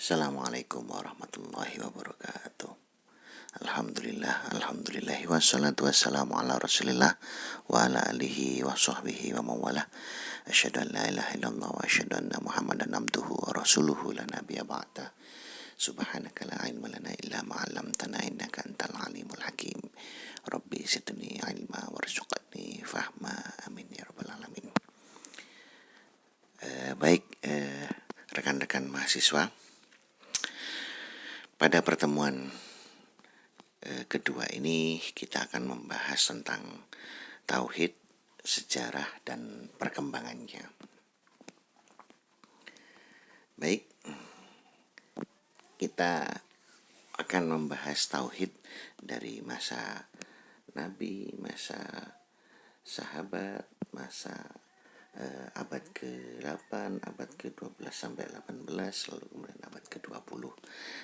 Assalamualaikum warahmatullahi wabarakatuh. Alhamdulillah, wassalatu wassalamu ala rasulillah wa ala alihi wa sahbihi wa mawalah. Asyhadu an la ilaha illallah wa asyhadu anna muhammadan abduhu wa rasuluhu la nabiyya ba'da. Subhanaka la ilma lana illa ma 'allamtana innaka antal alimul hakim. Rabbi zidni ilma warzuqni fahma. Amin ya rabbal alamin. Rekan-rekan mahasiswa, pada pertemuan kedua ini kita akan membahas tentang tauhid, sejarah, dan perkembangannya. Baik, kita akan membahas tauhid dari masa Nabi, masa sahabat, masa abad ke-8, abad ke-12 sampai 18, lalu kemudian abad ke-20.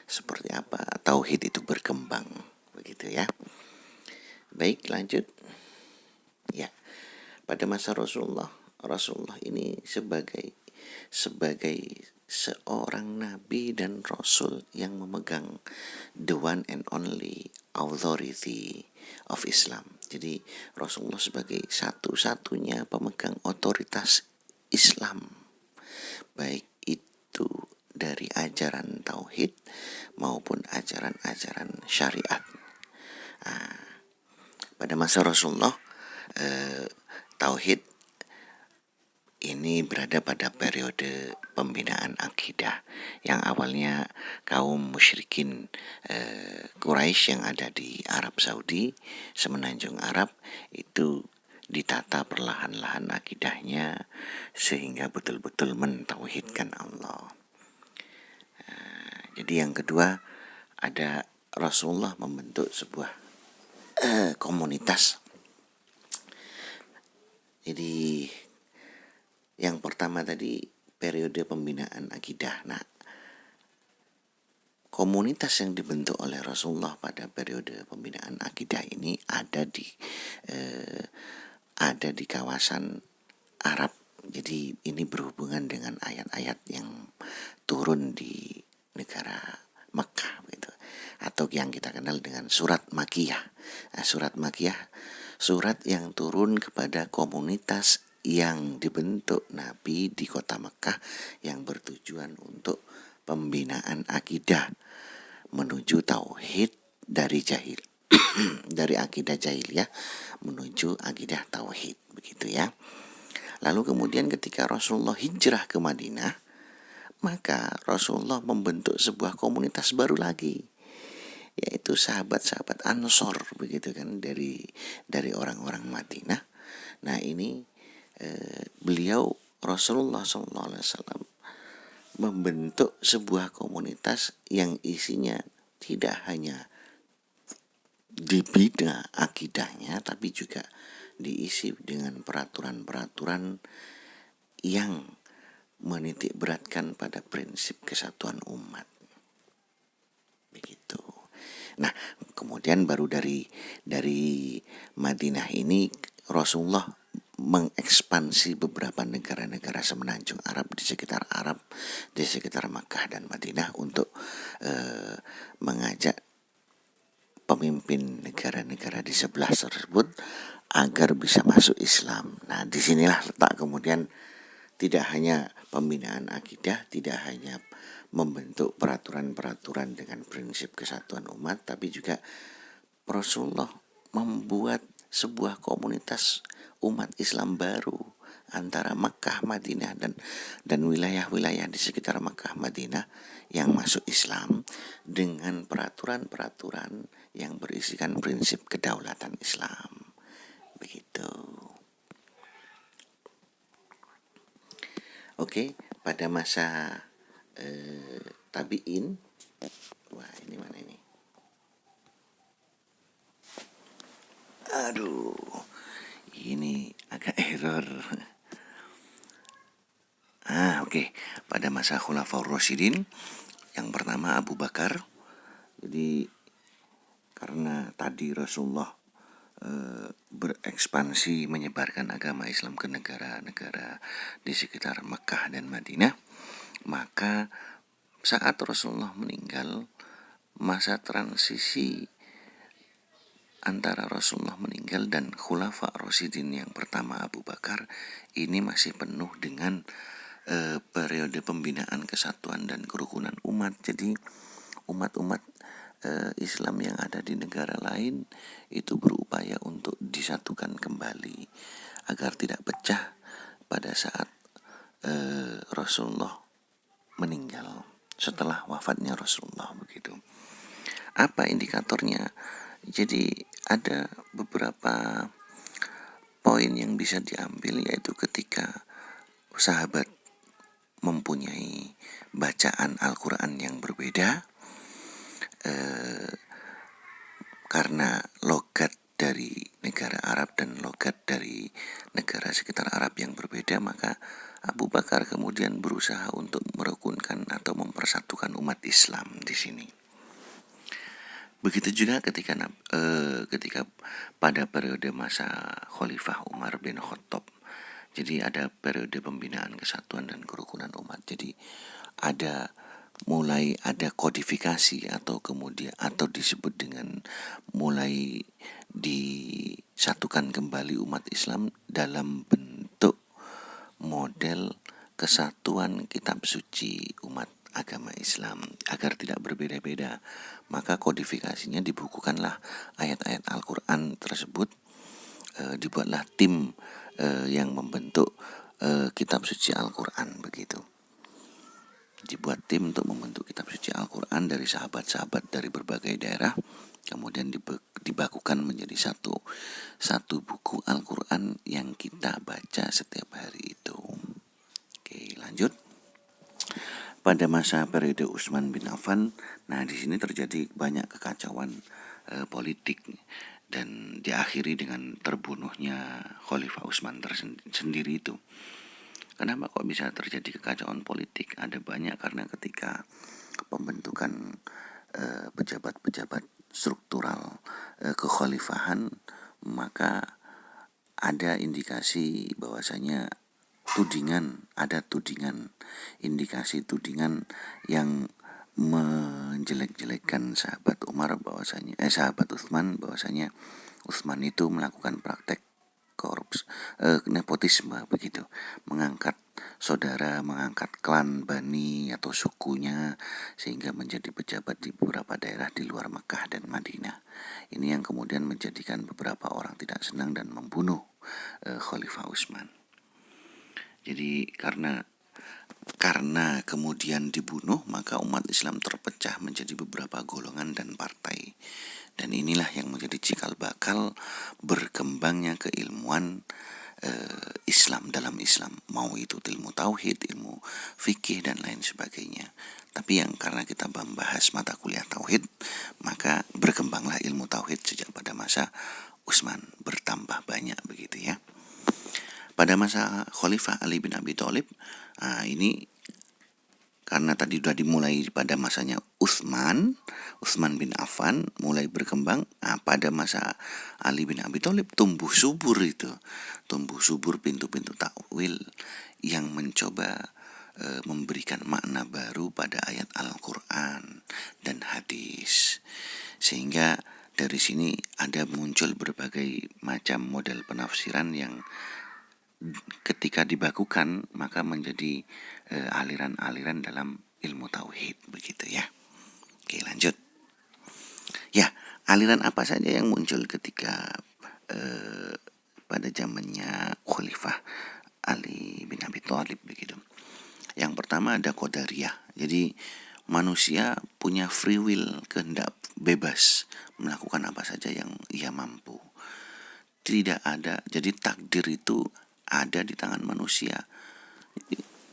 Seperti apa tauhid itu berkembang, begitu ya. Baik, lanjut. Ya, pada masa Rasulullah ini sebagai seorang nabi dan rasul yang memegang the one and only authority of Islam. Jadi Rasulullah sebagai satu-satunya pemegang otoritas Islam, baik itu dari ajaran tauhid maupun ajaran-ajaran syariat. Pada masa Rasulullah, tauhid ini berada pada periode pembinaan akidah yang awalnya kaum musyrikin Quraisy yang ada di Arab Saudi, semenanjung Arab, itu ditata perlahan-lahan akidahnya sehingga betul-betul mentauhidkan Allah. Jadi yang kedua, ada Rasulullah membentuk sebuah komunitas. Jadi yang pertama tadi periode pembinaan akidah. Nah, komunitas yang dibentuk oleh Rasulullah pada periode pembinaan akidah ini ada di kawasan Arab. Jadi ini berhubungan dengan ayat-ayat yang turun di negara Mekah, gitu, atau yang kita kenal dengan surat Makkiyah. Nah, surat Makkiyah, surat yang turun kepada komunitas yang dibentuk Nabi di kota Mekah yang bertujuan untuk pembinaan akidah menuju tauhid dari dari akidah jahiliyah menuju akidah tauhid, begitu ya. Lalu kemudian ketika Rasulullah hijrah ke Madinah, maka Rasulullah membentuk sebuah komunitas baru lagi, yaitu sahabat-sahabat Ansor, begitu kan, dari orang-orang Madinah. Nah, ini beliau Rasulullah SAW membentuk sebuah komunitas yang isinya tidak hanya dibina akidahnya, tapi juga diisi dengan peraturan-peraturan yang menitik beratkan pada prinsip kesatuan umat, begitu. Nah, kemudian baru dari Madinah ini Rasulullah mengekspansi beberapa negara-negara semenanjung Arab di sekitar Makkah dan Madinah untuk mengajak pemimpin negara-negara di sebelah tersebut agar bisa masuk Islam. Nah, disinilah letak kemudian tidak hanya pembinaan akidah, tidak hanya membentuk peraturan-peraturan dengan prinsip kesatuan umat, tapi juga Rasulullah membuat sebuah komunitas umat Islam baru antara Makkah, Madinah, dan wilayah-wilayah di sekitar Makkah, Madinah yang masuk Islam dengan peraturan-peraturan yang berisikan prinsip kedaulatan Islam, begitu. Oke, pada masa tabi'in, wah ini mana ini? Aduh, ini agak error. Oke. Pada masa Khulafaur Rasyidin, yang pertama Abu Bakar. Jadi karena tadi Rasulullah berekspansi menyebarkan agama Islam ke negara-negara di sekitar Mekah dan Madinah, maka saat Rasulullah meninggal, masa transisi antara Rasulullah meninggal dan Khulafa Rasyidin yang pertama Abu Bakar ini masih penuh dengan periode pembinaan kesatuan dan kerukunan umat. Jadi umat-umat Islam yang ada di negara lain itu berupaya untuk disatukan kembali agar tidak pecah pada saat Rasulullah meninggal, setelah wafatnya Rasulullah begitu. Apa indikatornya? Jadi ada beberapa poin yang bisa diambil, yaitu ketika sahabat mempunyai bacaan Al-Quran yang berbeda, karena logat dari negara Arab dan logat dari negara sekitar Arab yang berbeda, maka Abu Bakar kemudian berusaha untuk merukunkan atau mempersatukan umat Islam di sini. Begitu juga ketika pada periode masa Khalifah Umar bin Khattab. Jadi ada periode pembinaan kesatuan dan kerukunan umat. Jadi mulai ada kodifikasi atau kemudian atau disebut dengan mulai disatukan kembali umat Islam dalam bentuk model kesatuan kitab suci umat agama Islam agar tidak berbeda-beda. Maka kodifikasinya dibukukanlah ayat-ayat Al-Quran tersebut, dibuatlah tim yang membentuk kitab suci Al-Quran begitu. Dibuat tim untuk membentuk kitab suci Al-Quran dari sahabat-sahabat dari berbagai daerah, kemudian dibakukan menjadi satu buku Al-Quran yang kita baca setiap hari itu. Oke, lanjut. Pada masa periode Utsman bin Affan, nah di sini terjadi banyak kekacauan politik dan diakhiri dengan terbunuhnya Khalifah Utsman sendiri itu. Kenapa kok bisa terjadi kekacauan politik? Ada banyak, karena ketika pembentukan pejabat-pejabat struktural kekhalifahan, maka ada indikasi bahwasanya indikasi tudingan yang menjelek-jelekkan sahabat Utsman bahwasanya Utsman itu melakukan praktek korupsi, nepotisme begitu, mengangkat saudara, mengangkat klan bani atau sukunya sehingga menjadi pejabat di beberapa daerah di luar Mekah dan Madinah. Ini yang kemudian menjadikan beberapa orang tidak senang dan membunuh Khalifah Utsman. Jadi karena kemudian dibunuh, maka umat Islam terpecah menjadi beberapa golongan dan partai. Dan inilah yang menjadi cikal bakal berkembangnya keilmuan Islam dalam Islam, mau itu ilmu tauhid, ilmu fikih dan lain sebagainya. Tapi yang karena kita membahas mata kuliah tauhid, maka berkembanglah ilmu tauhid sejak pada masa Utsman, bertambah banyak begitu ya. Pada masa Khalifah Ali bin Abi Thalib, ini karena tadi sudah dimulai pada masanya Utsman bin Affan mulai berkembang. Pada masa Ali bin Abi Thalib tumbuh subur pintu-pintu takwil yang mencoba memberikan makna baru pada ayat Al-Quran dan hadis, sehingga dari sini ada muncul berbagai macam model penafsiran yang ketika dibakukan maka menjadi aliran-aliran dalam ilmu tauhid begitu ya. Oke, lanjut. Ya, aliran apa saja yang muncul ketika pada zamannya Khalifah Ali bin Abi Thalib begitu. Yang pertama ada Qadariyah. Jadi manusia punya free will, kehendak bebas melakukan apa saja yang ia mampu. Tidak ada, jadi takdir itu ada di tangan manusia.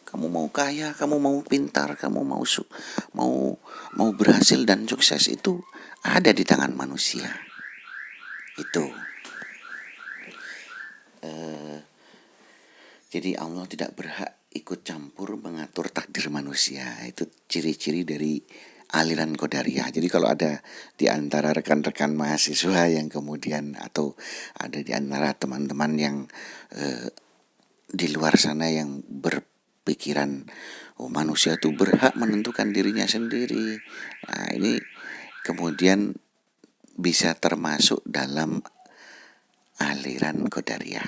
Kamu mau kaya, kamu mau pintar, kamu mau berhasil dan sukses, itu ada di tangan manusia. Itu. Jadi Allah tidak berhak ikut campur mengatur takdir manusia. Itu ciri-ciri dari aliran Qadariyah. Jadi kalau ada di antara rekan-rekan mahasiswa yang kemudian, atau ada di antara teman-teman yang di luar sana yang berpikiran Oh, manusia itu berhak menentukan dirinya sendiri. Nah, ini kemudian bisa termasuk dalam aliran Qadariyah.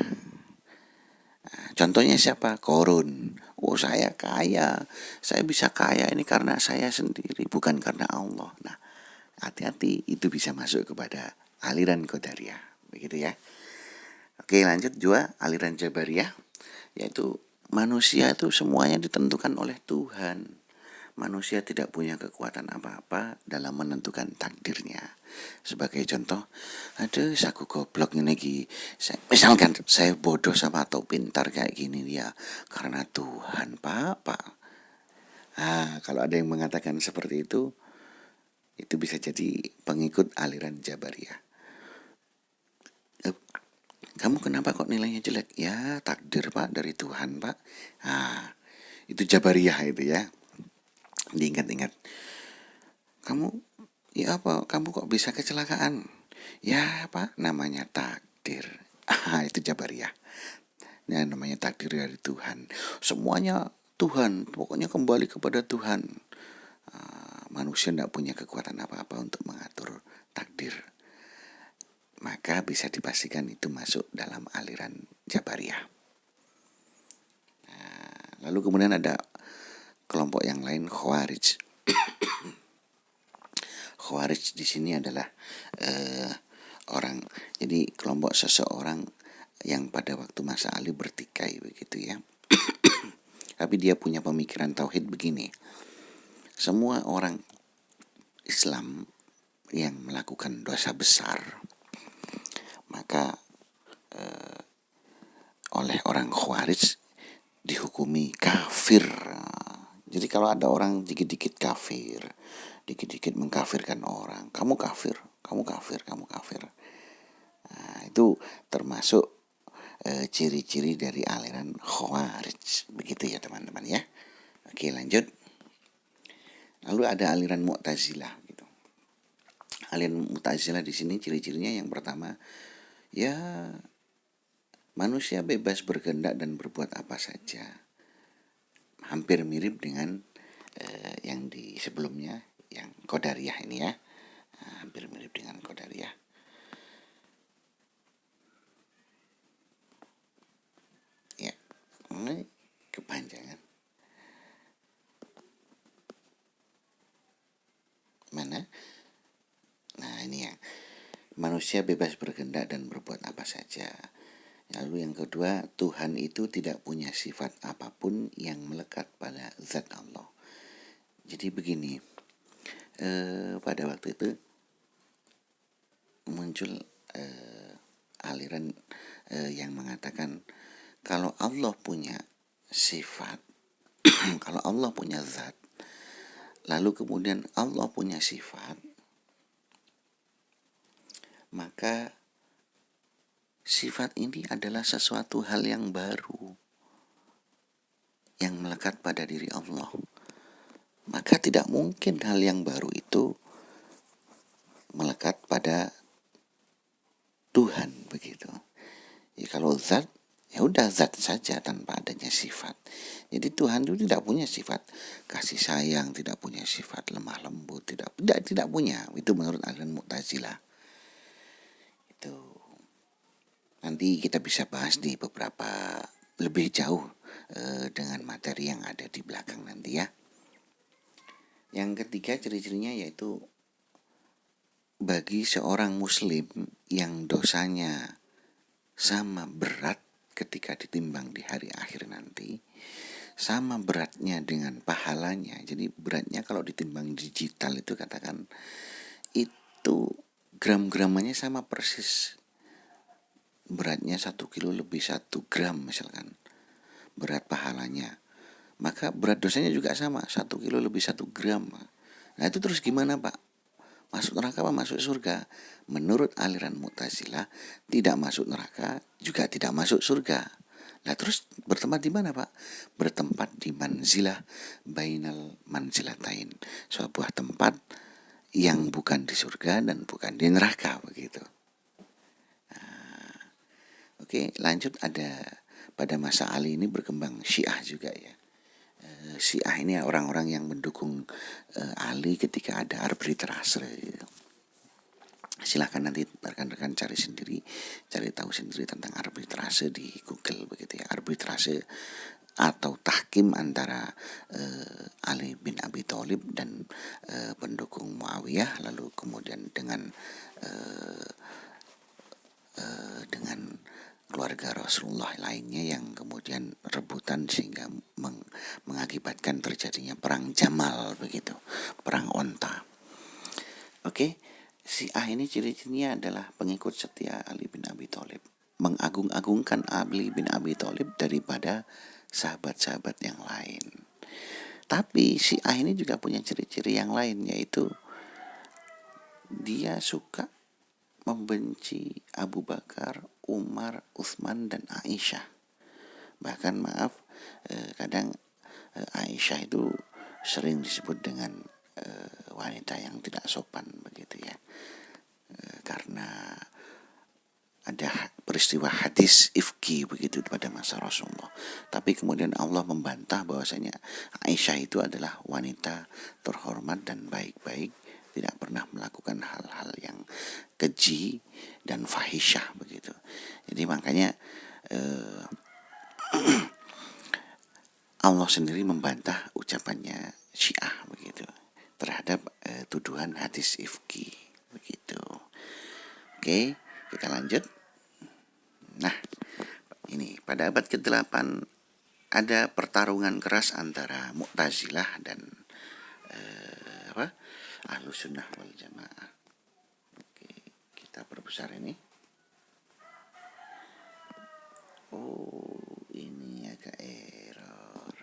Nah, contohnya siapa? Korun. Oh, saya kaya. Saya bisa kaya ini karena saya sendiri, bukan karena Allah. Nah, hati-hati, itu bisa masuk kepada aliran Qadariyah. Begitu ya. Oke, lanjut juga aliran Jabariyah, yaitu manusia itu semuanya ditentukan oleh Tuhan. Manusia tidak punya kekuatan apa-apa dalam menentukan takdirnya. Sebagai contoh, aduh aku goblok ini lagi. Misalkan saya bodoh sama atau pintar kayak gini ya, karena Tuhan, Pak. Kalau ada yang mengatakan seperti itu bisa jadi pengikut aliran Jabariyah. Kamu kenapa kok nilainya jelek? Ya takdir Pak, dari Tuhan Pak. Itu Jabariyah itu ya. Diingat-ingat. Kamu, ya apa? Kamu kok bisa kecelakaan? Ya Pak, namanya takdir. Itu Jabariyah. Ya, namanya takdir dari Tuhan. Semuanya Tuhan, pokoknya kembali kepada Tuhan. Manusia tidak punya kekuatan apa-apa untuk mengatur takdir. Maka bisa dipastikan itu masuk dalam aliran Jabariyah. Lalu kemudian ada kelompok yang lain, Khawarij. Khawarij di sini adalah jadi kelompok seseorang yang pada waktu masa Ali bertikai begitu ya. Tapi dia punya pemikiran tauhid begini. Semua orang Islam yang melakukan dosa besar, maka oleh orang Khawarij dihukumi kafir. Jadi kalau ada orang dikit-dikit kafir, dikit-dikit mengkafirkan orang, kamu kafir, kamu kafir, kamu kafir. Itu termasuk ciri-ciri dari aliran Khawarij. Begitu ya teman-teman ya. Oke, lanjut. Lalu ada aliran Mu'tazilah gitu. Aliran Mu'tazilah di sini ciri-cirinya yang pertama, ya manusia bebas berkehendak dan berbuat apa saja. Hampir mirip dengan yang di sebelumnya, yang Qadariyah ini ya. Hampir mirip dengan Qadariyah. Ya, ini kepanjangan. Mana? Nah, ini yang manusia bebas berkehendak dan berbuat apa saja. Lalu yang kedua, Tuhan itu tidak punya sifat apapun yang melekat pada zat Allah. Jadi begini, pada waktu itu muncul aliran yang mengatakan kalau Allah punya sifat, kalau Allah punya zat, lalu kemudian Allah punya sifat, maka sifat ini adalah sesuatu hal yang baru yang melekat pada diri Allah. Maka tidak mungkin hal yang baru itu melekat pada Tuhan begitu. Ya, kalau zat, ya udah zat saja tanpa adanya sifat. Jadi Tuhan itu tidak punya sifat kasih sayang, tidak punya sifat lemah lembut, tidak punya. Itu menurut aliran Mu'tazilah. Itu nanti kita bisa bahas di beberapa lebih jauh dengan materi yang ada di belakang nanti ya. Yang ketiga ciri-cirinya yaitu bagi seorang muslim yang dosanya sama berat ketika ditimbang di hari akhir nanti, sama beratnya dengan pahalanya. Jadi beratnya kalau ditimbang digital itu katakan itu gram-gramannya sama persis. Beratnya 1 kilo lebih 1 gram misalkan berat pahalanya, maka berat dosanya juga sama 1 kilo lebih 1 gram. Nah itu terus gimana Pak? Masuk neraka apa masuk surga? Menurut aliran Mu'tazilah tidak masuk neraka juga tidak masuk surga. Nah terus bertempat di mana Pak? Bertempat di manzilah bainal manzilatain, sebuah tempat yang bukan di surga dan bukan di neraka begitu. Oke, lanjut ada pada masa Ali ini berkembang Syiah juga ya. Syiah ini orang-orang yang mendukung Ali ketika ada arbitrase. Silahkan nanti rekan-rekan cari sendiri, cari tahu sendiri tentang arbitrase di Google begitu ya. Arbitrase atau tahkim antara Ali bin Abi Thalib dan pendukung Muawiyah, lalu kemudian dengan keluarga Rasulullah lainnya yang kemudian rebutan sehingga mengakibatkan terjadinya perang Jamal begitu, perang onta. Oke, Syiah ini ciri-cirinya adalah pengikut setia Ali bin Abi Thalib, mengagung-agungkan Ali bin Abi Thalib daripada sahabat-sahabat yang lain. Tapi Syiah ini juga punya ciri-ciri yang lain, yaitu dia suka membenci Abu Bakar, Umar, Utsman, dan Aisyah. Bahkan kadang Aisyah itu sering disebut dengan wanita yang tidak sopan begitu ya, karena ada peristiwa hadis ifki begitu pada masa Rasulullah. Tapi kemudian Allah membantah bahwasanya Aisyah itu adalah wanita terhormat dan baik-baik, tidak pernah melakukan hal-hal yang keji dan fahisyah begitu. Jadi makanya Allah sendiri membantah ucapannya Syiah begitu terhadap tuduhan hadis ifki begitu. Oke, kita lanjut. Nah, ini pada abad ke-8 ada pertarungan keras antara Mu'tazilah dan Ahlus Sunnah wal Jamaah. Oke, kita perbesar ini. Oh, ini agak error.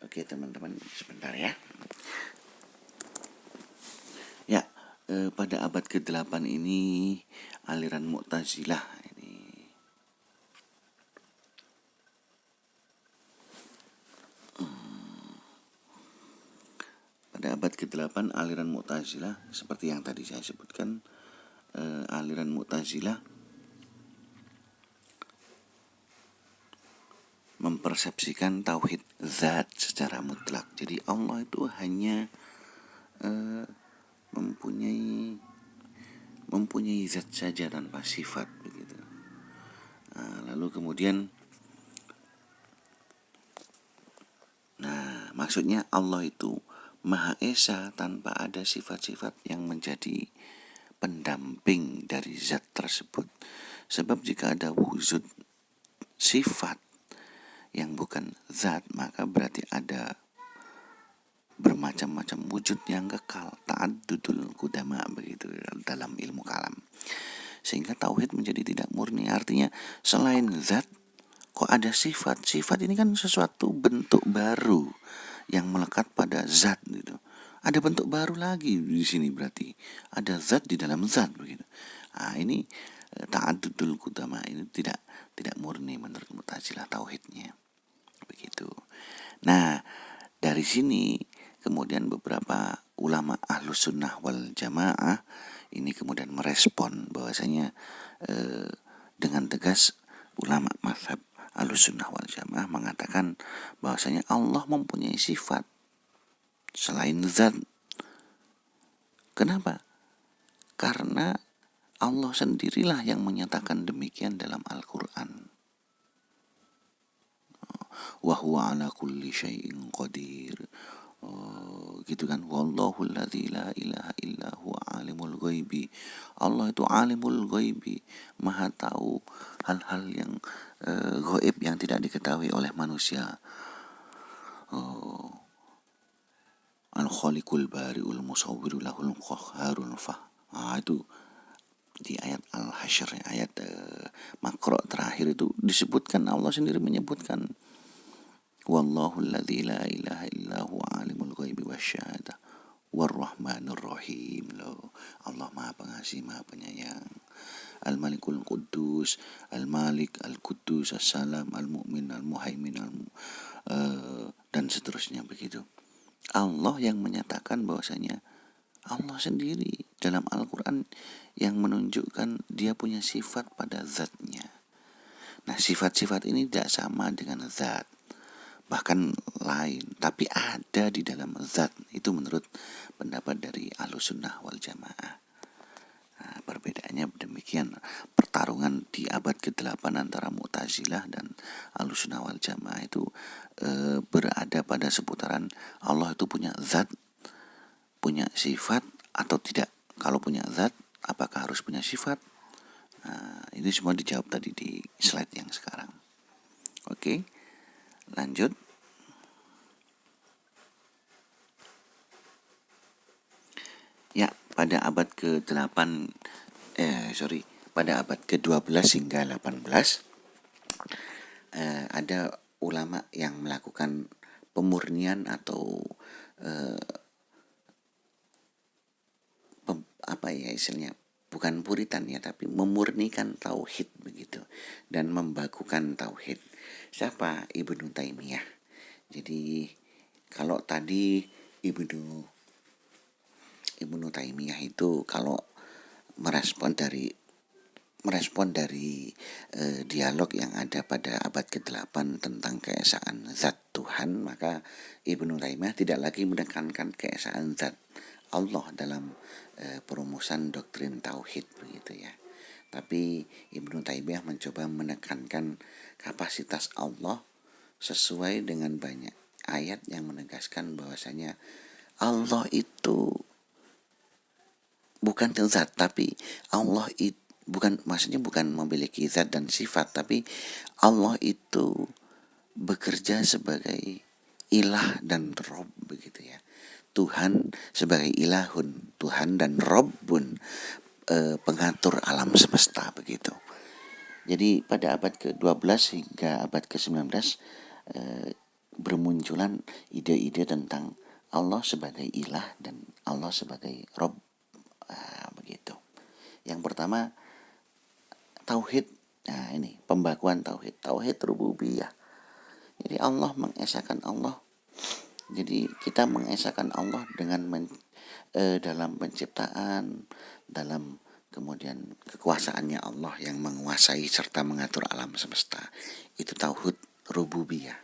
Oke teman-teman, sebentar ya. Ya, pada abad ke-8 ini aliran Mu'tazilah ini pada abad ke-8 aliran Mu'tazilah seperti yang tadi saya sebutkan, aliran Mu'tazilah mempersepsikan tauhid zat secara mutlak. Jadi Allah itu hanya mempunyai zat saja tanpa sifat begitu. Lalu kemudian maksudnya Allah itu Maha Esa tanpa ada sifat-sifat yang menjadi pendamping dari zat tersebut. Sebab jika ada wujud sifat yang bukan zat, maka berarti ada bermacam-macam wujud yang kekal, ta'addudul qudama begitu dalam ilmu kalam. Sehingga tauhid menjadi tidak murni. Artinya selain zat kok ada sifat. Sifat ini kan sesuatu bentuk baru yang melekat pada zat gitu. Ada bentuk baru lagi di sini, berarti ada zat di dalam zat begitu. Ini ta'addudul qudama, ini tidak murni menurut Mu'tazilah tauhidnya. Begitu. Nah, dari sini kemudian beberapa ulama Ahlus Sunnah wal Jamaah ini kemudian merespon bahwasanya dengan tegas ulama mazhab Ahlus Sunnah wal Jamaah mengatakan bahwasanya Allah mempunyai sifat selain zat. Kenapa? Karena Allah sendirilah yang menyatakan demikian dalam Al-Quran. Wa huwa ala kulli syai'in qadir. Gitu kan, wallahu alladzi la ilaha illa huwa alimul ghaibi. Allah itu alimul ghaibi, maha tahu hal-hal yang gaib yang tidak diketahui oleh manusia. Al-khaliqul bari'ul musawwiru lahul qahharul fah. Itu di ayat Al-Hasyr, ayat Makro terakhir itu disebutkan, Allah sendiri menyebutkan wallahu alladzi la ilaha illa huwa alimul ghaibi wasyahadah warrahmanur rahim. Allah Maha Pengasih, Maha Penyayang. Al-Malikul Quddus, Al-Malik, Al-Quddus, As-Salam, Al-Mu'min, Al-Muhaimin, dan seterusnya begitu. Allah yang menyatakan bahwasanya Allah sendiri dalam Al-Quran yang menunjukkan dia punya sifat pada zatnya. Nah, sifat-sifat ini tidak sama dengan zat. bahkan lain, tapi ada di dalam zat. Itu menurut pendapat dari Ahlussunnah wal Jamaah. Nah, perbedaannya demikian. Pertarungan di abad ke-8 antara Mu'tazilah dan Ahlussunnah wal Jamaah itu berada pada seputaran Allah itu punya zat, punya sifat atau tidak. Kalau punya zat, apakah harus punya sifat? Nah, ini semua dijawab tadi di slide yang sekarang. Oke, lanjut. Ya, pada abad ke-8 pada abad ke-12 hingga 18 ada ulama yang melakukan pemurnian atau apa ya istilahnya, bukan puritan ya, tapi memurnikan tauhid begitu dan membakukan tauhid. Siapa? Ibnu Taimiyah. Jadi kalau tadi Ibnu Taimiyah itu kalau merespon dari dialog yang ada pada abad ke-8 tentang keesaan zat Tuhan, maka Ibnu Taimiyah tidak lagi menekankan keesaan zat Allah dalam perumusan doktrin tauhid begitu ya. Tapi Ibnu Taimiyah mencoba menekankan kapasitas Allah sesuai dengan banyak ayat yang menegaskan bahwasanya Allah itu bukan zat, tapi Allah itu bukan memiliki zat dan sifat, tapi Allah itu bekerja sebagai ilah dan rob begitu ya. Tuhan sebagai ilahun, Tuhan, dan robbun, pengatur alam semesta begitu. Jadi pada abad ke-12 hingga abad ke-19 bermunculan ide-ide tentang Allah sebagai ilah dan Allah sebagai rob, begitu. Yang pertama tauhid. Nah, ini pembakuan tauhid rububiyah. Jadi Allah mengesahkan Allah. Jadi kita mengesahkan Allah dengan dalam penciptaan, dalam kemudian kekuasaannya Allah yang menguasai serta mengatur alam semesta. Itu tauhid rububiyah.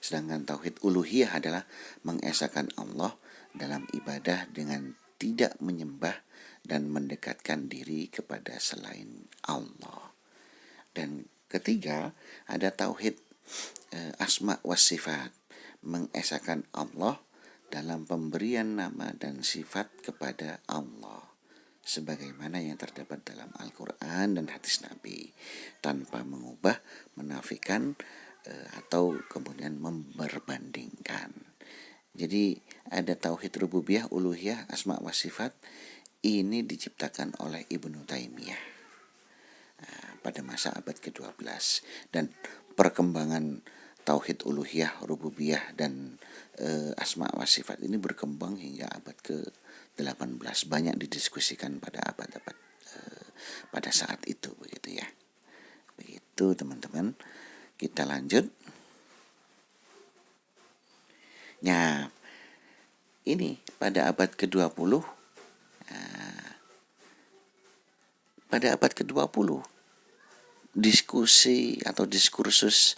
Sedangkan tauhid uluhiyah adalah mengesahkan Allah dalam ibadah dengan tidak menyembah dan mendekatkan diri kepada selain Allah. Dan ketiga, ada tauhid asma wa sifat, mengesahkan Allah dalam pemberian nama dan sifat kepada Allah sebagaimana yang terdapat dalam Al-Quran dan hadis Nabi, tanpa mengubah, menafikan atau kemudian memperbandingkan. Jadi ada tauhid rububiyah, uluhiyah, asma wa sifat. Ini diciptakan oleh Ibnu Taimiyah pada masa abad ke-12, dan perkembangan tauhid uluhiyah, rububiyah, dan asma wa sifat ini berkembang hingga abad ke-18, banyak didiskusikan pada abad-abad pada saat itu begitu ya. Begitu teman-teman, kita lanjut. Nah, ini pada abad ke-20, pada abad ke-20 diskusi atau diskursus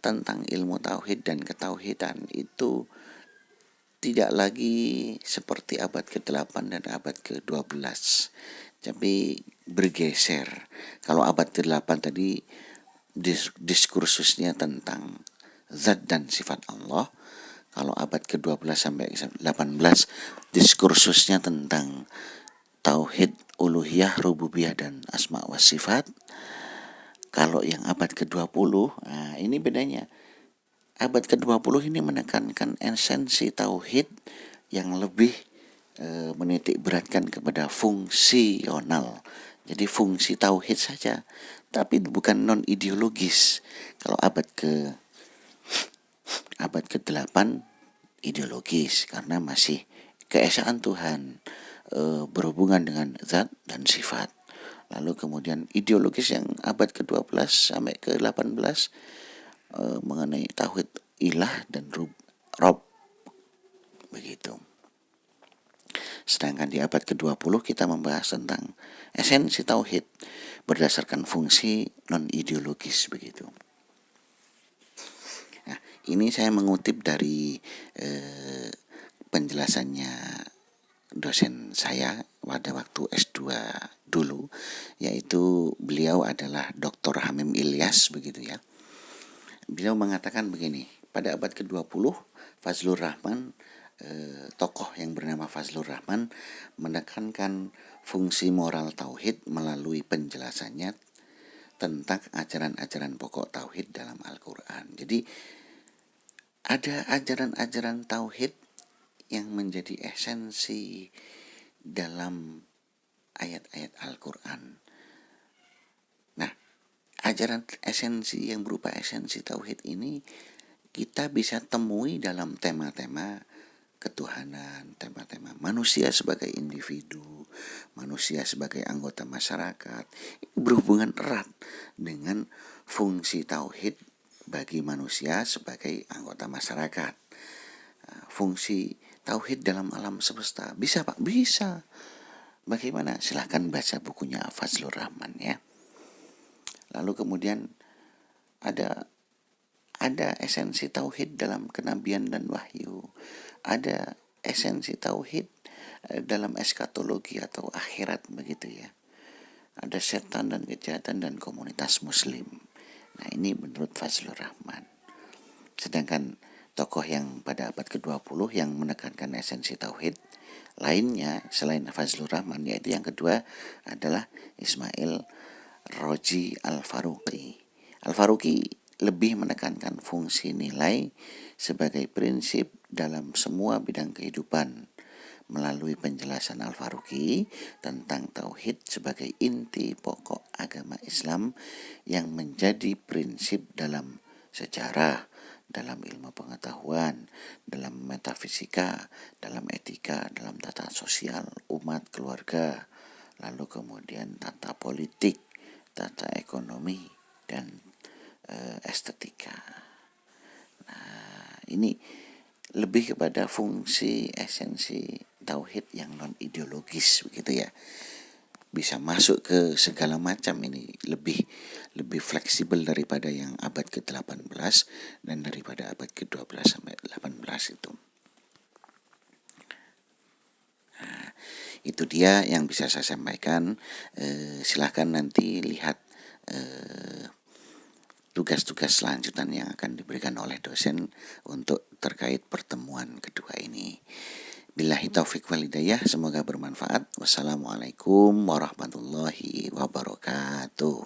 tentang ilmu tauhid dan ketauhidan itu tidak lagi seperti abad ke-8 dan abad ke-12, tapi bergeser. Kalau abad ke-8 tadi diskursusnya tentang zat dan sifat Allah. Kalau abad ke-12 sampai 18 diskursusnya tentang tauhid uluhiyah, rububiyah, dan asma wa sifat. Kalau yang abad ke-20, nah ini bedanya. Abad ke-20 ini menekankan esensi tauhid yang lebih menitik beratkan kepada fungsional. Jadi fungsi tauhid saja, tapi bukan non ideologis. Kalau abad ke-8 ideologis karena masih keesaan Tuhan, berhubungan dengan zat dan sifat. Lalu kemudian ideologis yang abad ke-12 sampai ke-18 mengenai tauhid ilah dan rob begitu. Sedangkan di abad ke-20 kita membahas tentang esensi tauhid berdasarkan fungsi non ideologis begitu. Nah, Ini saya mengutip dari penjelasannya dosen saya pada waktu S2 dulu, yaitu beliau adalah Dr. Hamim Ilyas begitu ya. Beliau mengatakan begini, pada abad ke-20 Fazlur Rahman, tokoh yang bernama Fazlur Rahman menekankan fungsi moral tauhid melalui penjelasannya tentang ajaran-ajaran pokok tauhid dalam Al-Quran. Jadi ada ajaran-ajaran tauhid yang menjadi esensi dalam ayat-ayat Al-Quran. Nah, ajaran esensi yang berupa esensi tauhid ini kita bisa temui dalam tema-tema ketuhanan, tema-tema manusia sebagai individu, manusia sebagai anggota masyarakat. Ini berhubungan erat dengan fungsi tauhid bagi manusia sebagai anggota masyarakat. Fungsi tauhid dalam alam semesta. Bisa Pak? Bisa. Bagaimana? Silahkan baca bukunya Fazlur Rahman ya. Lalu kemudian ada esensi tauhid dalam kenabian dan wahyu. Ada esensi tauhid dalam eskatologi atau akhirat begitu ya. Ada setan dan kejahatan dan komunitas muslim. Nah, ini menurut Fazlur Rahman. Sedangkan tokoh yang pada abad ke-20 yang menekankan esensi tauhid lainnya selain Fazlur Rahman, yaitu yang kedua adalah Ismail Roji Al-Faruqi. Al-Faruqi lebih menekankan fungsi nilai sebagai prinsip dalam semua bidang kehidupan melalui penjelasan Al-Faruqi tentang tauhid sebagai inti pokok agama Islam yang menjadi prinsip dalam sejarah, dalam ilmu pengetahuan, dalam metafisika, dalam etika, dalam tata sosial, umat, keluarga, lalu kemudian tata politik, tata ekonomi, dan estetika. Nah, ini lebih kepada fungsi esensi tauhid yang non ideologis begitu ya. Bisa masuk ke segala macam, ini lebih fleksibel daripada yang abad ke-18 dan daripada abad ke-12 sampai 18 itu. Nah, itu dia yang bisa saya sampaikan. Silahkan nanti lihat tugas-tugas selanjutan yang akan diberikan oleh dosen untuk terkait pertemuan kedua ini. Billahi taufiq wal hidayah, semoga bermanfaat. Wassalamualaikum warahmatullahi wabarakatuh.